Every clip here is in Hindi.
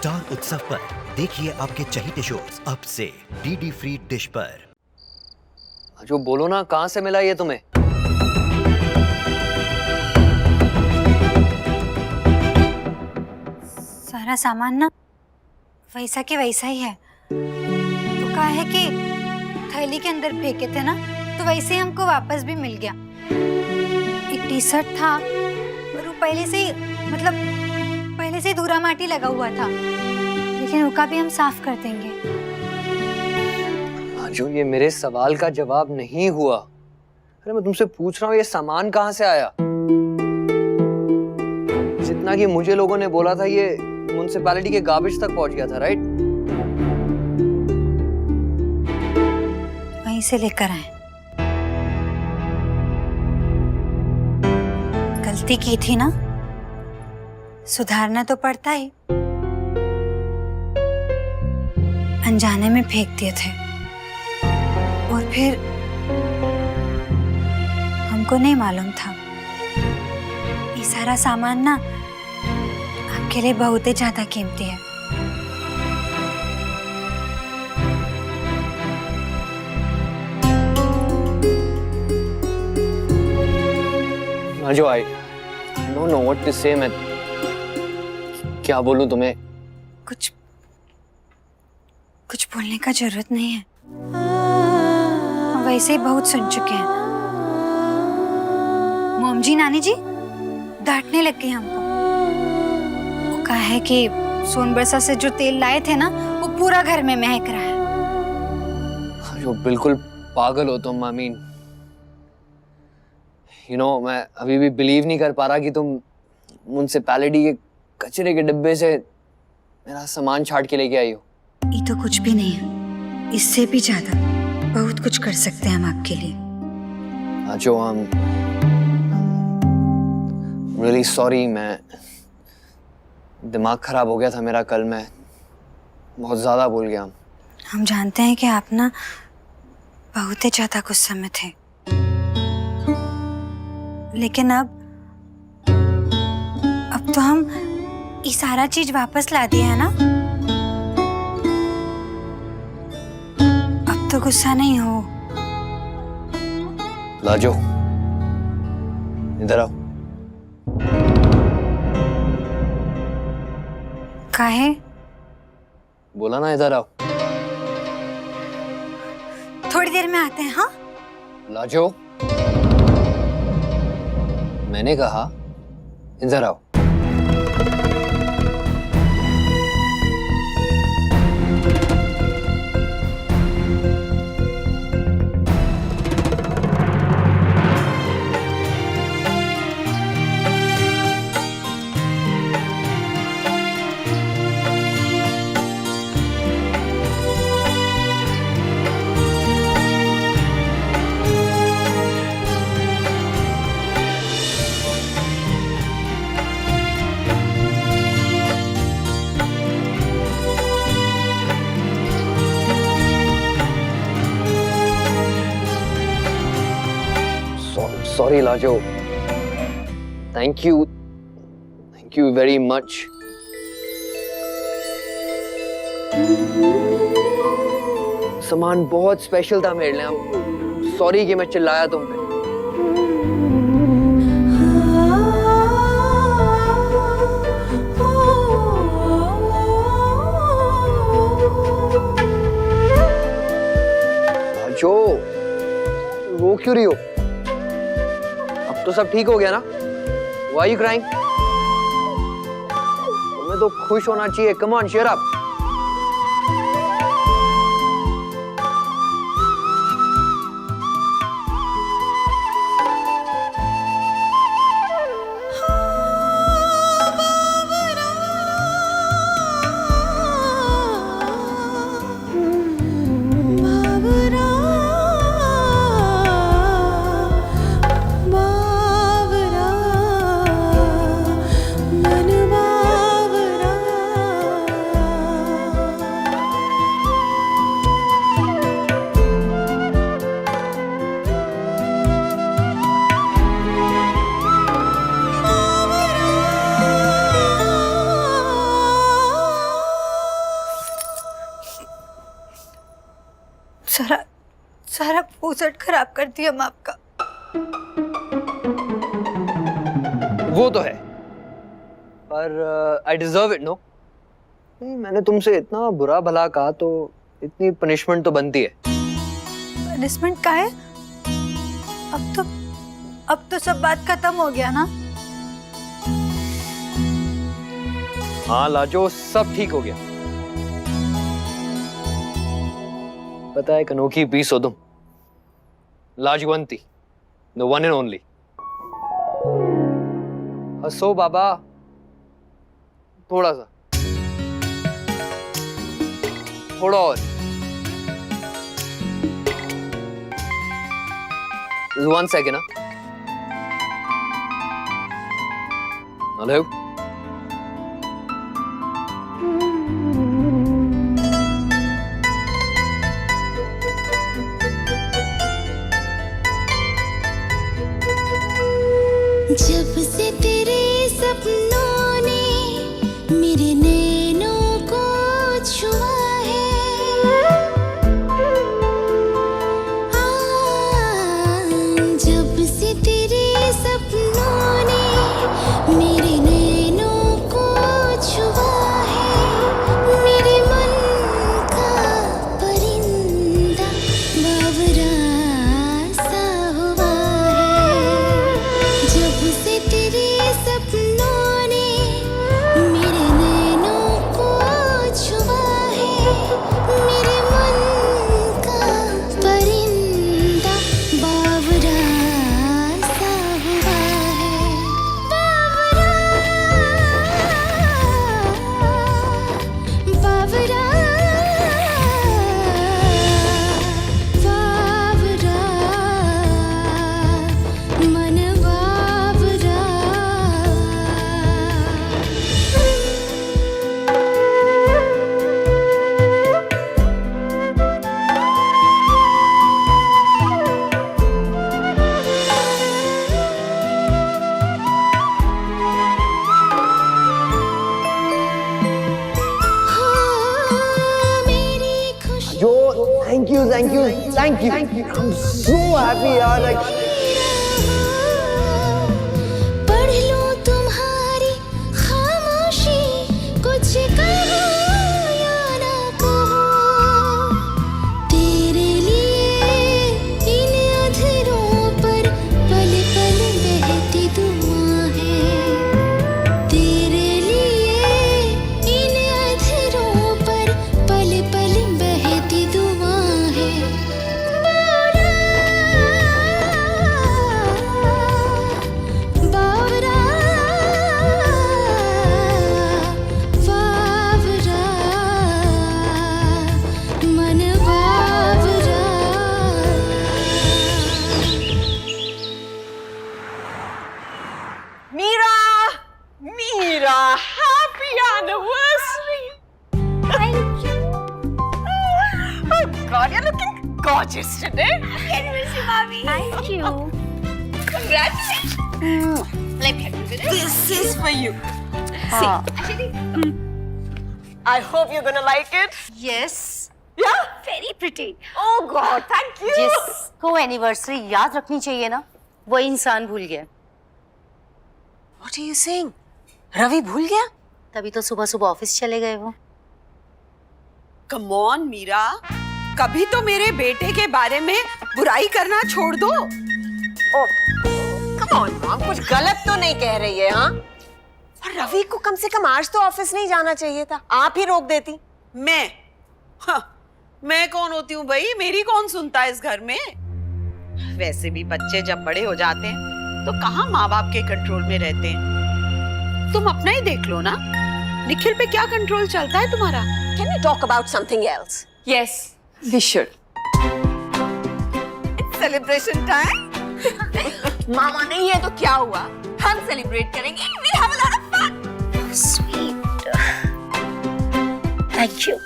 स्टार उत्सव पर देखिए आपके चहीते शोज अब से डीडी फ्री डिश पर। जो बोलो ना, कहाँ से मिला ये तुम्हें? सारा सामान ना वैसा के वैसा ही है। तो कहा है कि थैली के अंदर फेंके थे ना, तो वैसे ही हमको वापस भी मिल गया। एक टी शर्ट था, पर वो पहले से ही धूरा माटी लगा हुआ था, लेकिन उसका भी हम साफ कर देंगे। जो ये मेरे सवाल का जवाब नहीं हुआ। अरे मैं तुमसे पूछ रहा हूँ, ये सामान कहाँ से आया? जितना कि मुझे लोगों ने बोला था, ये म्युनिसिपैलिटी के गार्बेज तक पहुंच गया था, राइट? वहीं से लेकर आए। गलती की थी ना, सुधारना तो पड़ता ही। अनजाने में फेंक दिए थे और फिर हमको नहीं मालूम था। ये सारा सामान ना आपके लिए बहुत ही ज्यादा कीमती है। जो I don't know what to say। मैं क्या बोलूं तुम्हें? कुछ बोलने का जरूरत नहीं है, हम वैसे ही बहुत सुन चुके हैं। मोम जी, नानी जी डांटने लग गई हमको। वो कहा है कि सोनबरसा से जो तेल लाए थे ना, वो पूरा घर में महक रहा है। जो बिल्कुल पागल हो तुम। आई मीन मैं अभी भी बिलीव नहीं कर पा रहा कि तुम म्युनिसिपैलिटी के कचरे के डिब्बे से मेरा सामान छाट के लेके आई हो। ये तो कुछ भी नहीं है, इससे भी ज्यादा बहुत कुछ कर सकते हैं हम आपके लिए। जो रियली सॉरी। मैं दिमाग खराब हो गया था मेरा कल। मैं बहुत ज्यादा बोल गया। हम जानते हैं कि आप ना बहुत ही ज्यादा गुस्से में थे, लेकिन अब तो हम ये सारा चीज वापस ला दिया है ना। अब तो गुस्सा नहीं हो। लाजो, इधर आओ। काहे? बोला ना इधर आओ। थोड़ी देर में आते हैं। हाँ लाजो, मैंने कहा इधर आओ। Sorry, Lajo. Thank you very much. सामान बहुत स्पेशल था मेरे लिए। सॉरी कि मैं चिल्लाया तुम पे। लाजो, रो क्यों रही हो? तो सब ठीक हो गया ना? Why are you crying? तुम्हें तो खुश होना चाहिए। Come on, cheer up. सारा सारा पोसट खराब कर दिया माँ आपका। वो तो है, पर आई डिजर्व इट नो। मैंने तुमसे इतना बुरा भला कहा तो इतनी पनिशमेंट तो बनती है। पनिशमेंट का है? अब तो सब बात खत्म हो गया ना। हाँ लाजो, सब ठीक हो गया। पता है, एक अनोखी पीस हो तुम, लाजवंती, द वन एंड ओनली। हंसो बाबा, थोड़ा सा, थोड़ा और। One second, Hello? जब से तेरे सपनों ने मेरे नैनों को छुआ है, जब से तेरे सपनों ने मेरे नैनों को छुआ है, मेरे मन का परिंदा बावरा सा हुआ है। जब से तेरे सपनों ने मेरे नैनों को छुआ है, मेरे मन का परिंदा बावरा सा हुआ है। बावरा बावरा मन बावरा। मेरी खुशी जो thank you thank you thank you, I am so happy यार। लाइक पढ़ लूं तुम्हारी खामोशी, कुछ कहो या ना कहो, तेरे लिए इन अधरों पर पल पल बहती दुआ है, तेरे लिए इन अधरों पर पल पल बहती दुआ है। बावरा बावरा मन बावरा। Mira! Mira! Happy anniversary! Thank you! Oh God, you're looking gorgeous today! Happy anniversary, Mommy! Thank you! Congratulations! Let me help you with it. This is for you. See, actually, I hope you're gonna like it. Yes Yeah? Very pretty. Oh God, thank you! जिसको एनिवर्सरी याद रखनी चाहिए ना, वो इंसान भूल गया। What are you saying? Ravi भूल गया? तभी तो सुबह सुबह ऑफिस चले गए वो। Come on, मीरा, कभी तो मेरे बेटे के बारे में बुराई करना छोड़ दो। Come on, मॉम, कुछ गलत तो नहीं कह रही है, हाँ? और रवि को कम से कम आज तो ऑफिस नहीं जाना चाहिए था, आप ही रोक देती। मैं? हाँ, मैं कौन होती हूँ भाई? मेरी कौन सुनता है इस घर में? वैसे भी बच्चे जब बड़े हो जाते हैं तो कहाँ माँ बाप के कंट्रोल में रहते हैं। तुम अपना ही देख लो ना, निखिल पे क्या कंट्रोल चलता है तुम्हारा? Can we talk about something else? Yes, we should. It's celebration time. मामा नहीं है तो क्या हुआ? हम सेलिब्रेट करेंगे। We'll have a lot of fun. Sweet, thank you.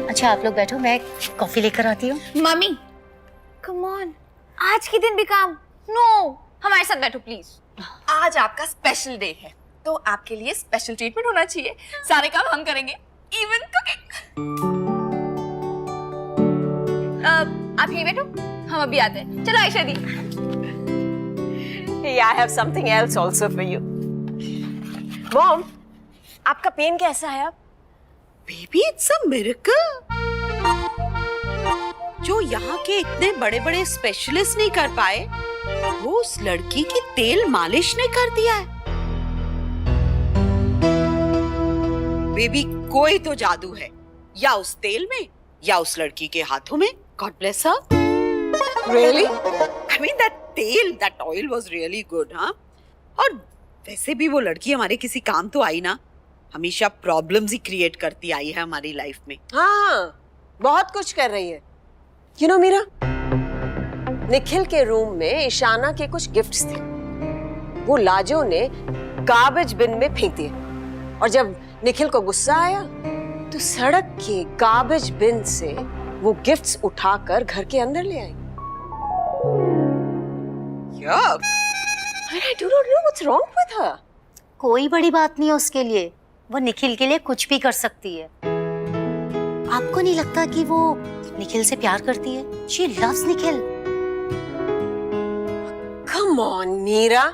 अच्छा आप लोग बैठो, मैं कॉफी लेकर आती हूँ। Mummy, come on. आज के दिन भी काम? No, हमारे साथ बैठो प्लीज। आज आपका स्पेशल डे है, तो आपके लिए स्पेशल ट्रीटमेंट होना चाहिए। सारे काम हम करेंगे, इवन कुकिंग। आप यहीं बैठो, हम अभी आते हैं। चलो आयशा दी। Hey, I have something else also for you. Mom, आपका पेन कैसा है अब? Baby it's a miracle. जो यहाँ के इतने बड़े बड़े स्पेशलिस्ट नहीं कर पाए, वो उस लड़की की तेल मालिश ने कर दिया है। बेबी कोई तो जादू है, या उस तेल में या उस लड़की के हाथों में। God bless her. Really? I mean that oil was really good, हाँ? और वैसे भी वो लड़की हमारे किसी काम तो आई ना, हमेशा प्रॉब्लम्स ही क्रिएट करती आई है हमारी लाइफ में। हाँ, बहुत कुछ कर रही है। You know मीरा, निखिल के रूम में ईशाना के कुछ गिफ्ट्स थे, वो लाजो ने गार्बेज बिन में फेंक दिए, और जब निखिल को गुस्सा आया तो सड़क के गार्बेज बिन से वो गिफ्ट्स उठाकर घर के अंदर ले आई। Yuck. I do not know what's wrong with her. कोई बड़ी बात नहीं है उसके लिए, वो निखिल के लिए कुछ भी कर सकती है। आपको नहीं लगता कि वो निखिल से प्यार करती है? She loves Nikhil. Come on, Meera.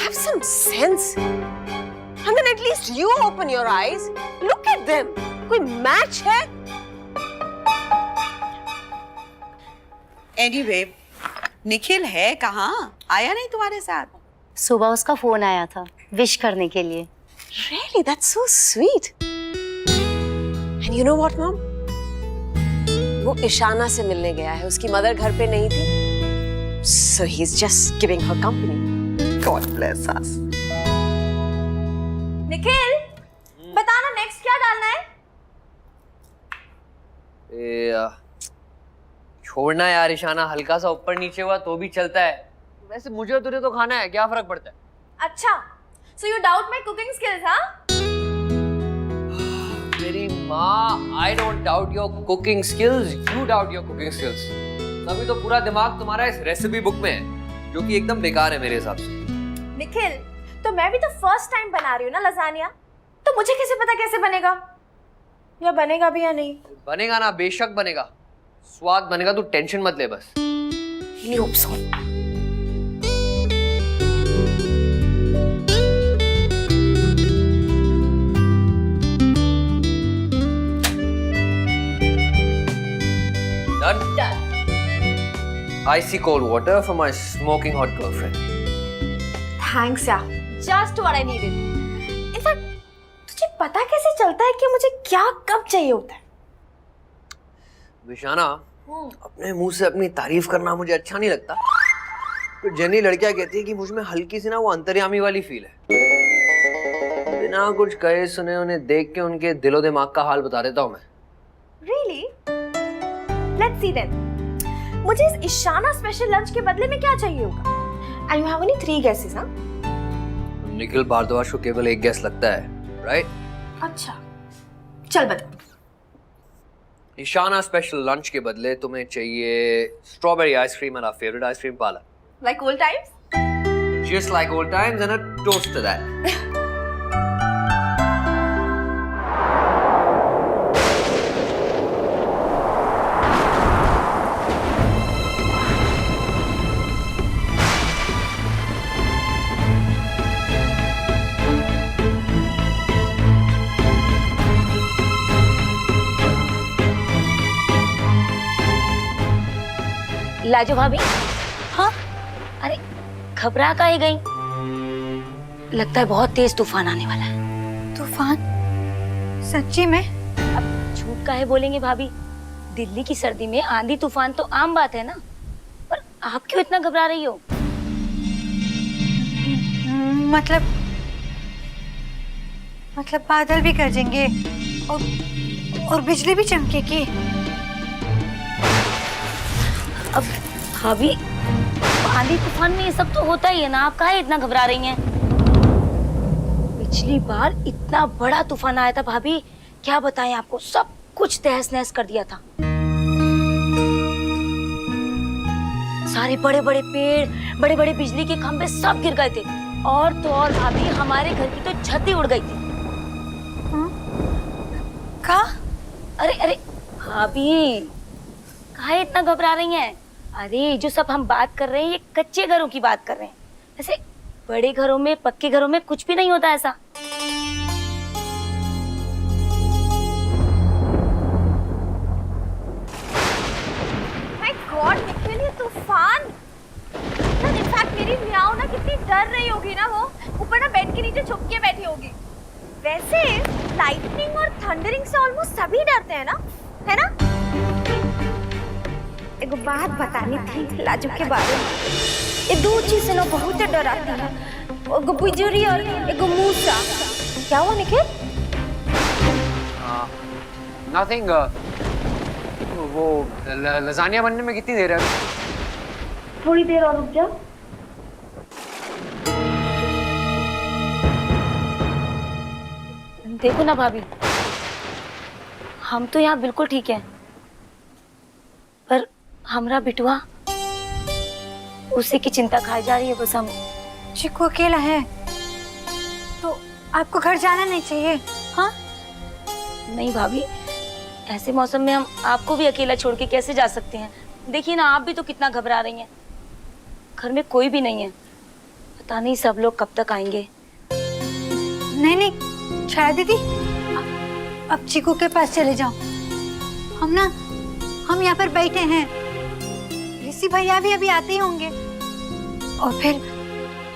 Have some sense. I mean, at least you open your eyes. Look at them. कोई मैच है? Anyway, निखिल है कहाँ? आया नहीं तुम्हारे साथ? सुबह उसका फोन आया था विश करने के लिए। Really, that's so sweet. And you know what, Mom? वो ईशाना से मिलने गया है, उसकी मदर घर पे नहीं थी, so he's just giving her company. God bless us. Nikhil, बताना नेक्स्ट क्या डालना है? छोड़ना यार ईशाना, हल्का सा ऊपर नीचे हुआ तो भी चलता है। वैसे मुझे तुझे तो खाना है, क्या फर्क पड़ता है? अच्छा, so you doubt my cooking skills, हाँ? मेरी माँ, I don't doubt your cooking skills, you doubt your cooking skills. अभी तो पूरा दिमाग तुम्हारा इस रेसिपी बुक में है, जो कि एकदम बेकार है मेरे हिसाब से। निखिल, तो मैं भी तो फर्स्ट टाइम बना रही हूँ ना लजानिया, तो मुझे कैसे पता कैसे बनेगा, या बनेगा भी या नहीं? बनेगा ना, बेशक बनेगा, स्वाद बनेगा, तू टेंशन मत ले बस। I hope so. Done? Done. Icy cold water for my smoking hot girlfriend. Thanks यार, just what I needed. In fact, तुझे पता कैसे चलता है कि मुझे क्या कब चाहिए होता है? विशाना, अपने मुंह से अपनी तारीफ करना मुझे अच्छा नहीं लगता। तो जनी लड़कियां कहती है कि मुझ में हल्की सी ना वो अंतर्यामी वाली फील है। बिना कुछ कहे सुने उन्हें देख के उनके दिलो दिमाग का हाल बता देता हूँ मैं। Really? Let's see then. मुझे इस ईशाना स्पेशल लंच के बदले में क्या चाहिए होगा? And you have only 3 guesses, हाँ? निखिल भारद्वाज को केवल एक गैस लगता है, राइट? अच्छा, चल बता। ईशाना स्पेशल लंच के बदले तुम्हें चाहिए strawberry ice cream and our favorite ice cream parlour. Like old times? Just like old times and a toast to that. Lajo भाभी, हाँ? अरे घबरा काहे गई? लगता है बहुत तेज तूफान आने वाला है। तूफान? सच्ची में? अब झूठ काहे बोलेंगे भाभी? दिल्ली की सर्दी में आंधी तूफान तो आम बात है ना, पर आप क्यों इतना घबरा रही हो? मतलब बादल भी गरजेंगे और बिजली भी चमकेगी। अब भाभी, आंधी तूफान में ये सब तो होता ही है ना, आप काहे इतना घबरा रही हैं? पिछली बार इतना बड़ा तूफान आया था भाभी, क्या बताएं आपको, सब कुछ तहस नहस कर दिया था। सारे बड़े बड़े पेड़, बड़े बड़े बिजली के खंभे सब गिर गए थे, और तो और भाभी हमारे घर की तो छत ही उड़ गई थी। का? अरे अरे भाभी, काहे इतना घबरा रही हैं? अरे जो सब हम बात कर रहे हैं ये कच्चे घरों की बात कर रहे हैं। ऐसे बड़े घरों में, पक्के घरों में कुछ भी नहीं होता ऐसा। माय गॉड निखिल, ये तूफान। यार इनफैक्ट मेरी मियाओ ना कितनी डर रही होगी ना, वो ऊपर ना बेड के नीचे छुप के बैठी होगी। वैसे लाइटनिंग और थंडरिंग से ऑलमोस्ट सभी डरते हैं ना, है ना? एक बात बतानी थी लाजू के बारे में। ये दो चीज से ना बहुत डराती है, एगो बिजुरी और एगो मूसा। क्या हुआ निखिल? नथिंग। वो लजानिया बनने में कितनी देर है? थोड़ी देर और रुक जा। देखो ना भाभी, हम तो यहाँ बिल्कुल ठीक हैं, पर हमरा बिटुआ, उसी की चिंता खाई जा रही है बस हम। चिक्कू अकेला है तो आपको घर जाना नहीं चाहिए। हाँ नहीं भाभी, ऐसे मौसम में हम आपको भी अकेला छोड़ के कैसे जा सकते हैं? देखिए ना, आप भी तो कितना घबरा रही हैं। घर में कोई भी नहीं है, पता नहीं सब लोग कब तक आएंगे। नहीं नहीं छाया दीदी, अब चिक्कू के पास चले जाओ। हम यहाँ पर बैठे हैं, ऋषि भैया भी अभी आते ही होंगे। और फिर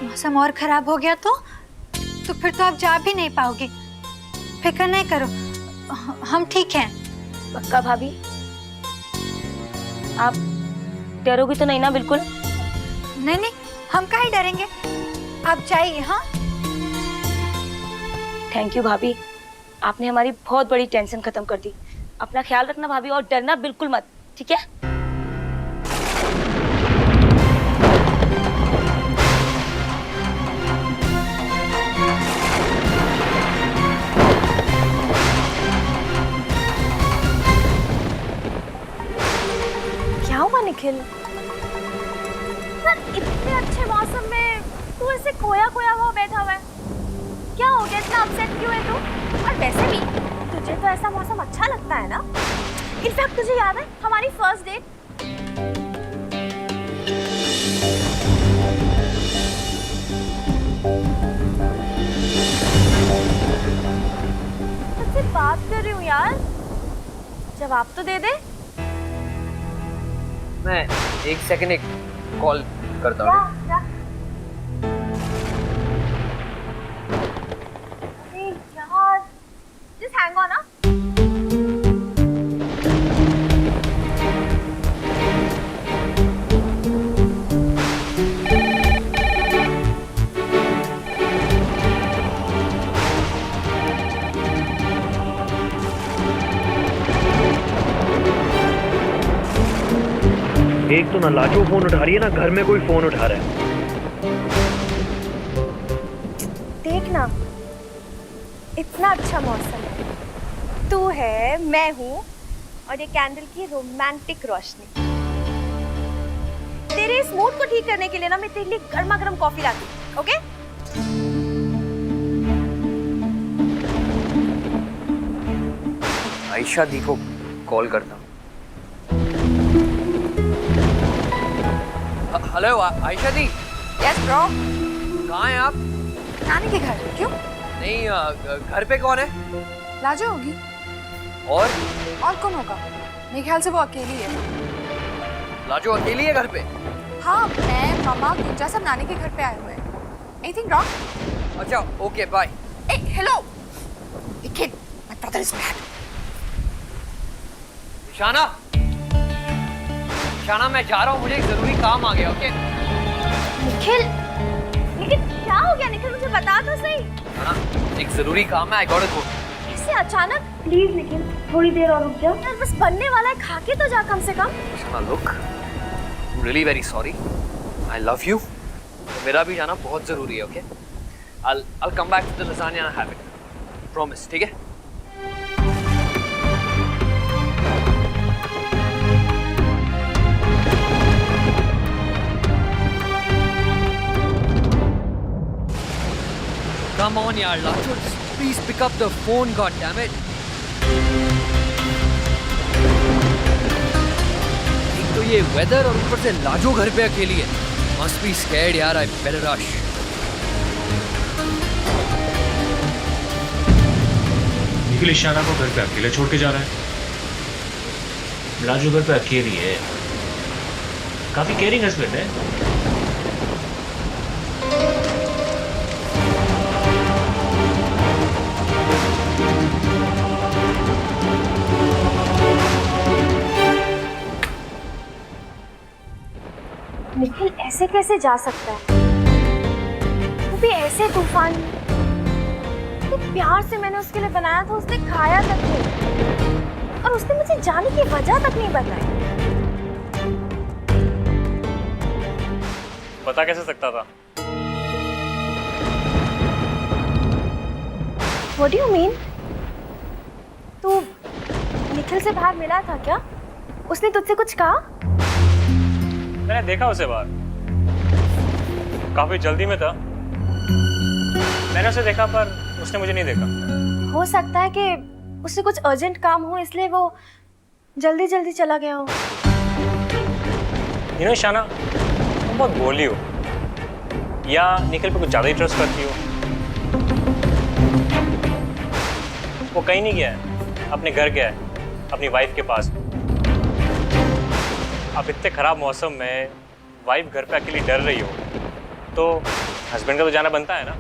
मौसम और खराब हो गया तो फिर तो आप जा भी नहीं पाओगे। फिक्र नहीं करो, हम ठीक हैं। पक्का भाभी? आप डरोगी तो नहीं ना? बिल्कुल नहीं नहीं, हम काहे डरेंगे, आप जाइए। हाँ थैंक यू भाभी, आपने हमारी बहुत बड़ी टेंशन खत्म कर दी। अपना ख्याल रखना भाभी, और डरना बिल्कुल मत, ठीक है? क्या हुआ निखिल? यार इतने अच्छे मौसम में तू ऐसे खोया खोया हुआ बैठा हुआ है, क्या हो गया? इतना अपसेट क्यों है तू? और वैसे भी तुझे तो ऐसा मौसम अच्छा लगता है ना? इनफैक्ट तुझे याद है हमारी फर्स्ट डेट? तुझसे बात कर रही हूँ यार, जवाब तो दे दे। मैं एक सेकंड एक कॉल करता हूँ। क्या? अरे यार, just hang on ना। एक तो ना लाजो फोन उठा रही है, ना घर में कोई फोन उठा रहा है। देख ना, इतना अच्छा मौसम है, तू है, मैं हूँ और ये कैंडल की रोमांटिक रोशनी। तेरे इस मूड को ठीक करने के लिए ना मैं तेरे लिए गर्मा गर्म कॉफी लाती हूँ, ओके? आयशा दी को कॉल करता हूँ। Hello Ayesha di. Yes bro. कहाँ हैं आप? नानी के घर। क्यों? नहीं, घर पे कौन है? लाजो होगी। और कौन होगा? मेरे ख्याल से वो अकेली है। लाजो अकेली है घर पे? हाँ, मैं, मामा, गुंजा सब नानी के घर पे आए हुए हैं। Anything wrong? अच्छा, okay bye. Hey, hello. Kid, my brother is bad. शाना, शाना मैं जा रहा हूँ, मुझे एक जरूरी काम आ गया, ओके? निखिल, लेकिन क्या हो गया निखिल, मुझे बता तो सही। शाना, एक जरूरी काम है, I gotta go। इससे अचानक? प्लीज निखिल, थोड़ी देर और रुक जा यार, बस बनने वाला है, खा के तो जा कम से कम। शाना look, I'm really very sorry, I love you। मेरा भी जाना बहुत जरूरी है, okay? I'll come back to the lasagna and have it, promise, ठीक है? Come on, yaar, Lacho, just please pick up the phone, goddammit. तो ये वेदर और ऊपर से लाजो घर पे अकेली है। मस्ट बी स्कैर्ड यार, I better rush. Nikhil Ishana को घर पे अकेले छोड़ के जा रहा है। लाजो घर पे अकेली है, काफी केयरिंग हस्बैंड है। निखिल ऐसे कैसे जा सकता है, वो भी ऐसे तूफान में। तो प्यार से मैंने उसके लिए बनाया था, उसने खाया तक नहीं, और उसने मुझे जाने की वजह तक नहीं बताई। बता कैसे सकता था? What do you mean? तू निखिल से बाहर मिला था क्या? उसने तुझसे कुछ कहा? मैंने देखा उसे बाहर, काफी जल्दी में था। मैंने उसे देखा पर उसने मुझे नहीं देखा। हो सकता है कि उसे कुछ अर्जेंट काम हो, इसलिए वो जल्दी जल्दी चला गया हो। ईशाना, तुम बहुत भोली हो, या निखिल पे कुछ ज्यादा ही ट्रस्ट करती हो। वो कहीं नहीं गया है, अपने घर गया है, अपनी वाइफ के पास। अब इतने खराब मौसम में वाइफ घर पे अकेली डर रही हो, तो हस्बैंड का तो जाना बनता है ना।